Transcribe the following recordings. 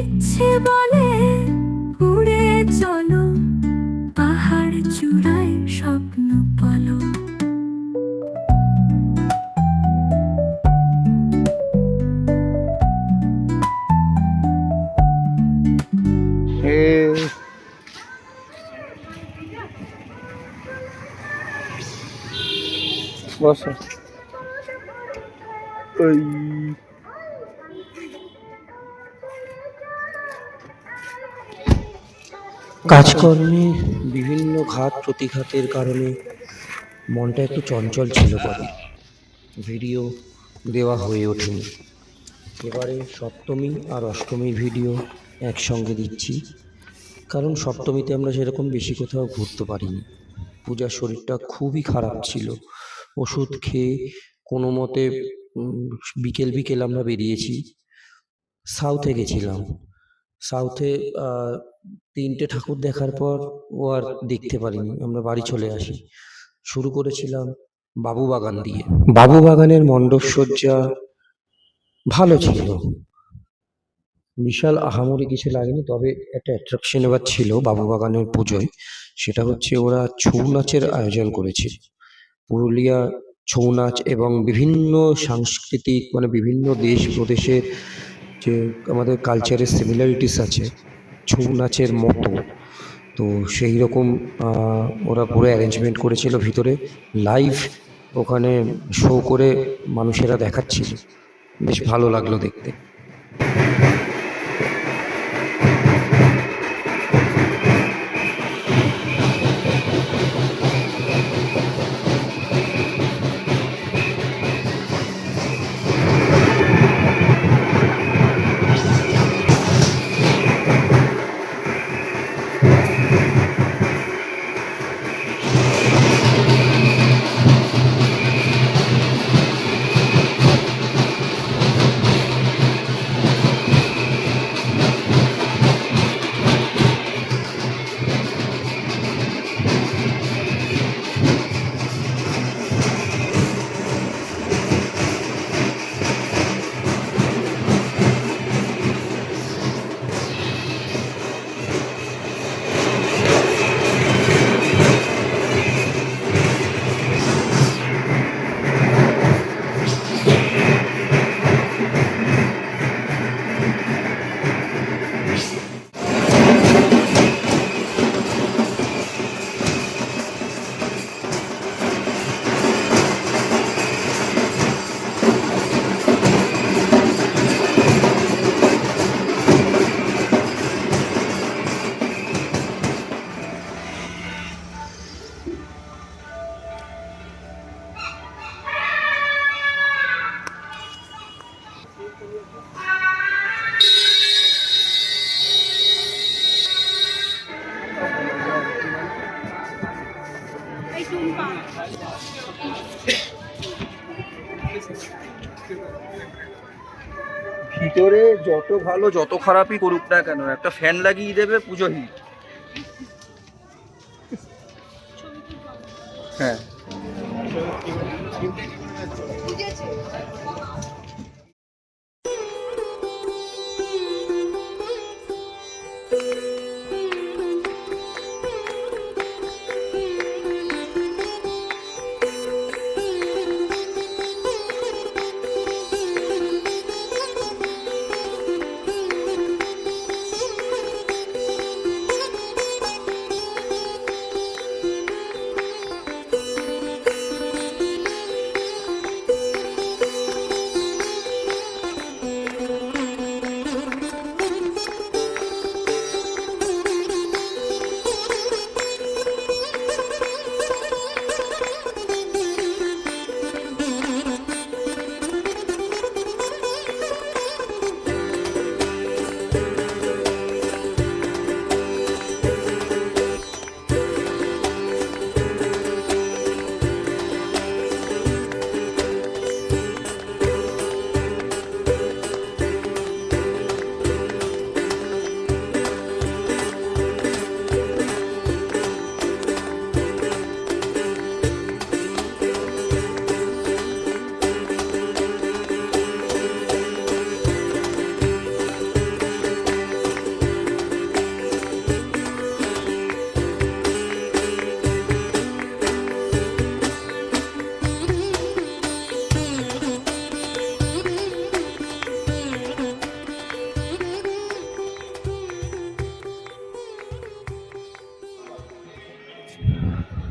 ইচ্ছে বলে উড়ে চলো, পাহাড় চূড়ায় স্বপ্ন বলো। বসো। ওই কাজকর্মে বিভিন্ন ঘাত প্রতিঘাতের কারণে মনটা একটু চঞ্চল ছিল পরে, ভিডিও দেওয়া হয়ে ওঠেনি। এবারে সপ্তমী আর অষ্টমীর ভিডিও একসঙ্গে দিচ্ছি, কারণ সপ্তমীতে আমরা সেরকম বেশি কোথাও ঘুরতে পারিনি। পূজার শরীরটা খুবই খারাপ ছিল, ওষুধ খেয়ে কোনো মতে বিকেল বিকেল আমরা বেরিয়েছি। সাউথে গেছিলাম। সাউথে তিনটে ঠাকুর দেখার পর ও আর দেখতে পারিনি, আমরা বাড়ি চলে আসি। শুরু করেছিলাম বাবুবাগান দিয়ে। বাবুবাগানের মণ্ডপসজ্জা ভালো ছিল, বিশাল আহামরি কিছু লাগেনি, তবে একটা অ্যাট্রাকশন এবার ছিল বাবুবাগানের পুজোয়। সেটা হচ্ছে ওরা ছৌ নাচের আয়োজন করেছে। পুরুলিয়া ছৌ নাচ এবং বিভিন্ন সাংস্কৃতিক মানে বিভিন্ন দেশ প্রদেশের যে আমাদের কালচারের সিমিলারিটিস আছে ছৌ নাচের মতো, তো সেই রকম ওরা পুরো অ্যারেঞ্জমেন্ট করেছিল। ভিতরে লাইভ ওখানে শো করে মানুষেরা দেখাচ্ছিল, বেশ ভালো লাগলো দেখতে। ভিতরে যত ভালো যত খারাপই করুক না কেন, একটা ফ্যান লাগিয়ে দেবে, পুজো হিট। হ্যাঁ,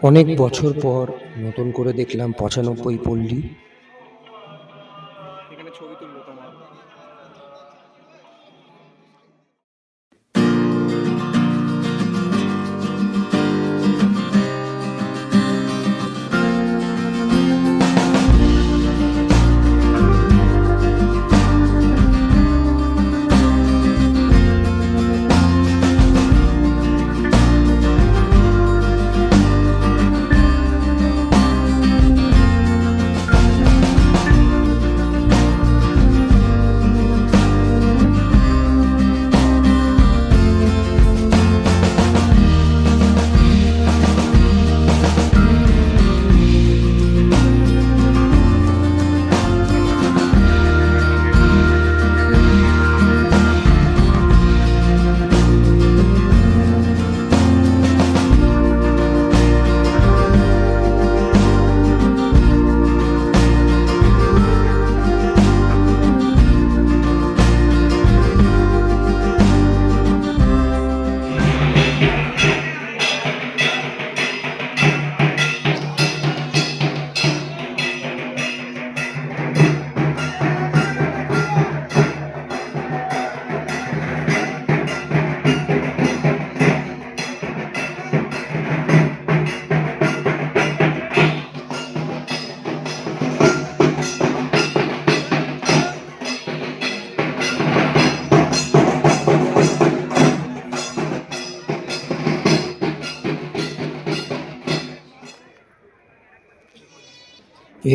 অনেক বছর পর নতুন করে দেখলাম ৯৫ পল্লী। এখানে ছবি তুলবো তোমার।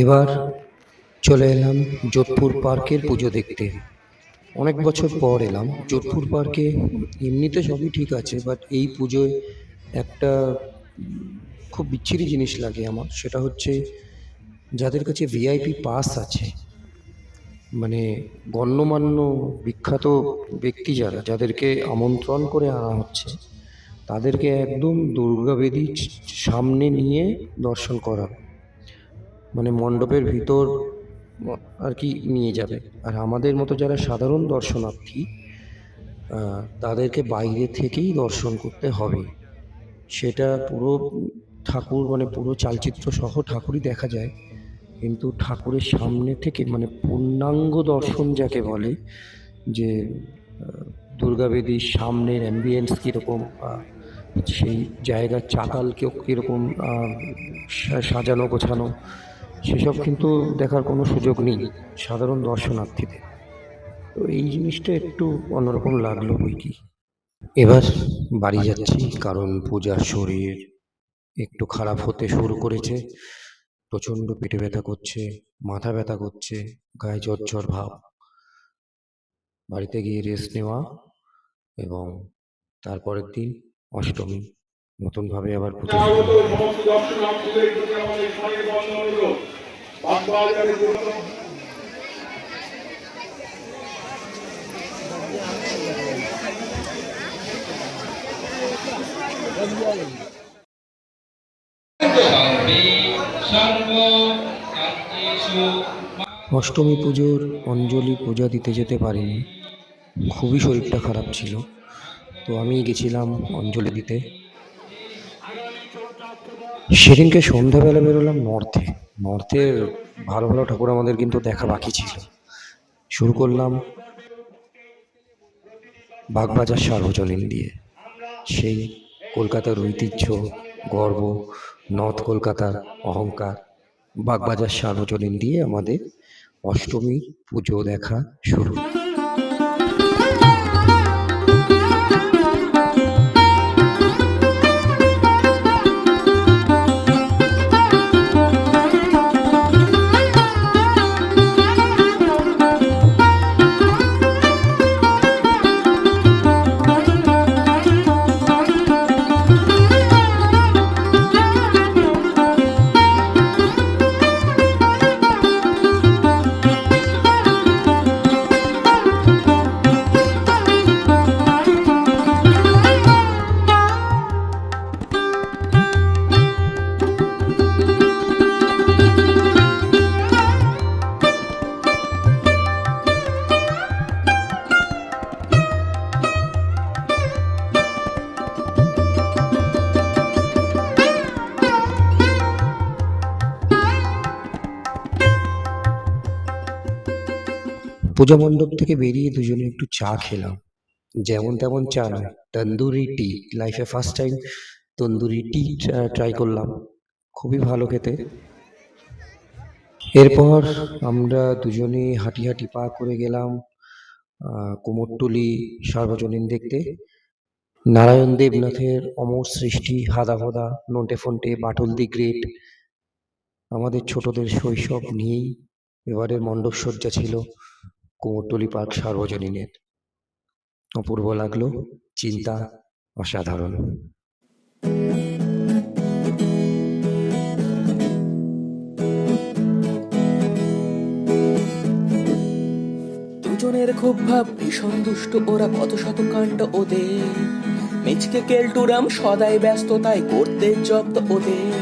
এবার চলে এলাম যোধপুর পার্কের পুজো দেখতে। অনেক বছর পর এলাম যোধপুর পার্কে। এমনিতে সবই ঠিক আছে, বাট এই পুজোয় একটা খুব বিচ্ছিরি জিনিস লাগে আমার। সেটা হচ্ছে যাদের কাছে ভিআইপি পাস আছে, মানে গণ্যমান্য বিখ্যাত ব্যক্তি যাদেরকে আমন্ত্রণ করে আনা হচ্ছে, তাদেরকে একদম দুর্গাবেদীর সামনে নিয়ে দর্শন করা, মানে মণ্ডপের ভিতর আর কি নিয়ে যাবে। আর আমাদের মতো যারা সাধারণ দর্শনার্থী, তাদেরকে বাইরে থেকেই দর্শন করতে হবে। সেটা পুরো ঠাকুর, মানে পুরো চালচিত্র সহ ঠাকুরই দেখা যায়, কিন্তু ঠাকুরের সামনে থেকে, মানে পূর্ণাঙ্গ দর্শন যাকে বলে, যে দুর্গাবেদীর সামনের অ্যাম্বিয়েন্স কীরকম, সেই জায়গার চাতাল কীরকম সাজানো গোছানো, সেসব কিন্তু দেখার কোনো সুযোগ নেই সাধারণ দর্শনার্থীদের। তো এই জিনিসটা একটু অন্যরকম লাগলো বই কি। এবার বাড়ি যাচ্ছি, কারণ পূজার শরীর একটু খারাপ হতে শুরু করেছে। প্রচণ্ড পেটে ব্যথা করছে, মাথা ব্যথা করছে, গায়ে জ্বর জ্বর ভাব। বাড়িতে গিয়ে রেস্ট নেওয়া, এবং তারপরের দিন অষ্টমী, নতুনভাবে আবার পুজো শুরু। অষ্টমী পুজোর অঞ্জলি পূজা দিতে যেতে পারিনি, খুবই শরীরটা খারাপ ছিল। তো আমি গেছিলাম অঞ্জলি দিতে। সেদিনকে সন্ধ্যাবেলা বেরোলাম নর্থের ভালো ভালো ঠাকুর আমাদের কিন্তু দেখা বাকি ছিল। শুরু করলাম বাগবাজার সার্বজনীন দিয়ে। সেই কলকাতার ঐতিহ্য, গর্ব, নর্থ কলকাতার অহংকার, বাগবাজার সার্বজনীন দিয়ে আমাদের অষ্টমী পুজো দেখা শুরু। পূজা মণ্ডপ থেকে বেরিয়ে দুজনে একটু চা খেলাম। যেমন তেমন চা নয়, তন্দুরি টি। লাইফে ফার্স্ট টাইম তন্দুরি টি ট্রাই করলাম, খুবই ভালো খেতে। এরপর আমরা দুজনে হাঁটি হাঁটি পা করে গেলাম কুমোরটুলি সার্বজনীন দেখতে। নারায়ণ দেবনাথের অমর সৃষ্টি, হাদাভদা, নন্টে ফন্টে, বাটুল দি গ্রেট, আমাদের ছোটদের শৈশব নিয়েই এবারের মণ্ডপ সজ্জা ছিল কুমোরটুলি পার্ক সার্বজনীনের। অপূর্ব লাগলো, চিন্তা অসাধারণ। দুজনের খুব ভাব, ভীষণ দুষ্ট ওরা, কত শত কাণ্ড ওদের। মিচকে কেলটুরাম সদাই ব্যস্ত, তাই করতে জব্দ ওদের।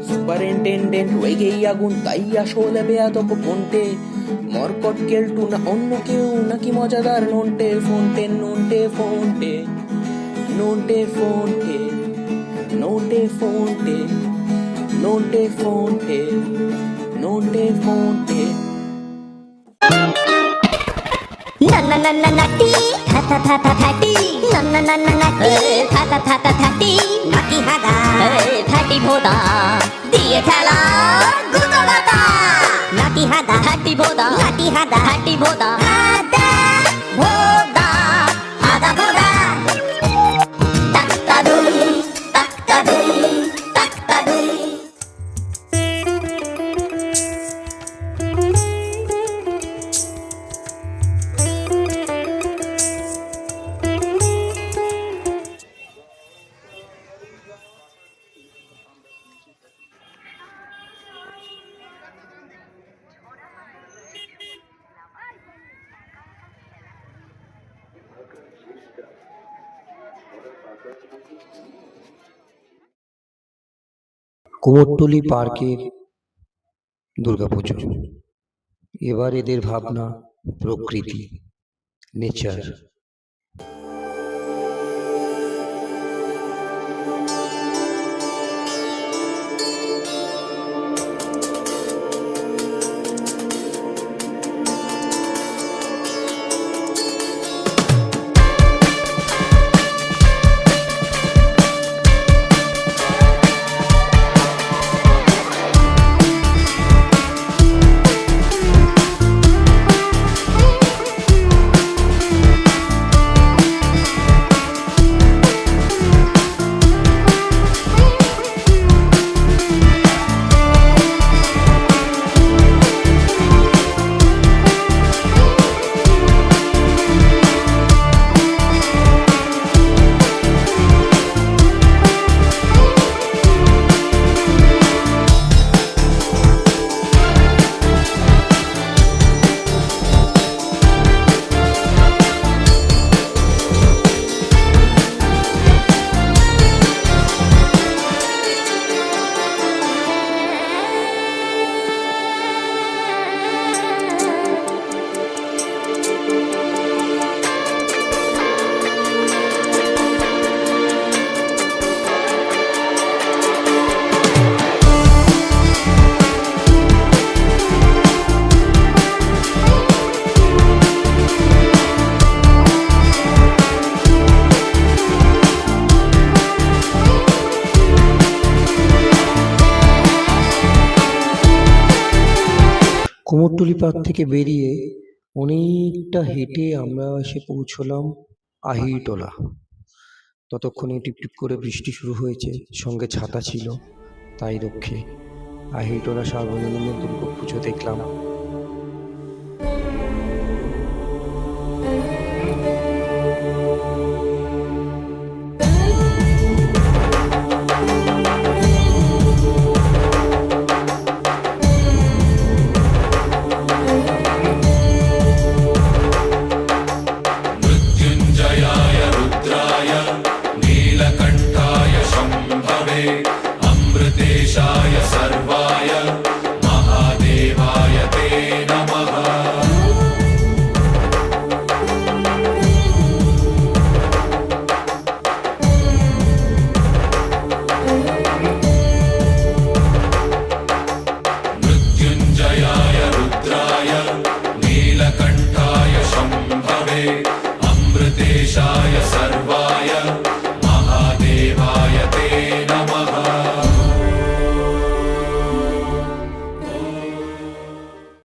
সুপারিনটেন্ডেন্ট রেগেই আগুন, তাই আসলে বেয়াদব ফোনটে। মরকট কেলটু না অন্য কেউ, নাকি মজাদার Nonte ফোনটে। Nonte ফোনটে, Nonte ফোনটে, Nonte ফোনটে, Nonte ফোনটে, Nonte ফোনটে। Na na na na na tea, tha tha tha tha tha tea. Na na na na na tea, tha tha tha tha tha tea. Naki hada, thati bhoda, diye thala, guto gata. Naki hada, thati bhoda, naki hada, thati bhoda. Hada bhoda, hada bhoda. Tak ta dum, tak ta dum, tak ta dum. Kumortuli পার্কের দুর্গাপুজো। এবার এদের ভাবনা প্রকৃতি, nature. Kumortuli park থেকে বেরিয়ে অনেকটা হেঁটে আমরা এসে পৌঁছলাম আহিরটোলা। ততক্ষণে টিপ টিপ করে বৃষ্টি শুরু হয়েছে, সঙ্গে ছাতা ছিল, তাই রক্ষে আহিরটোলা সার্বজনীনের দুর্গাপুজো দেখলাম। मृत्युञ्जयाय रुद्राय नीलकण्ठाय शम्भवे अमृतेशाय सर्वाय महादेवाय ते नमः। मृत्युञ्जयाय रुद्राय नीलकण्ठाय अमृतेशाय सर्वाय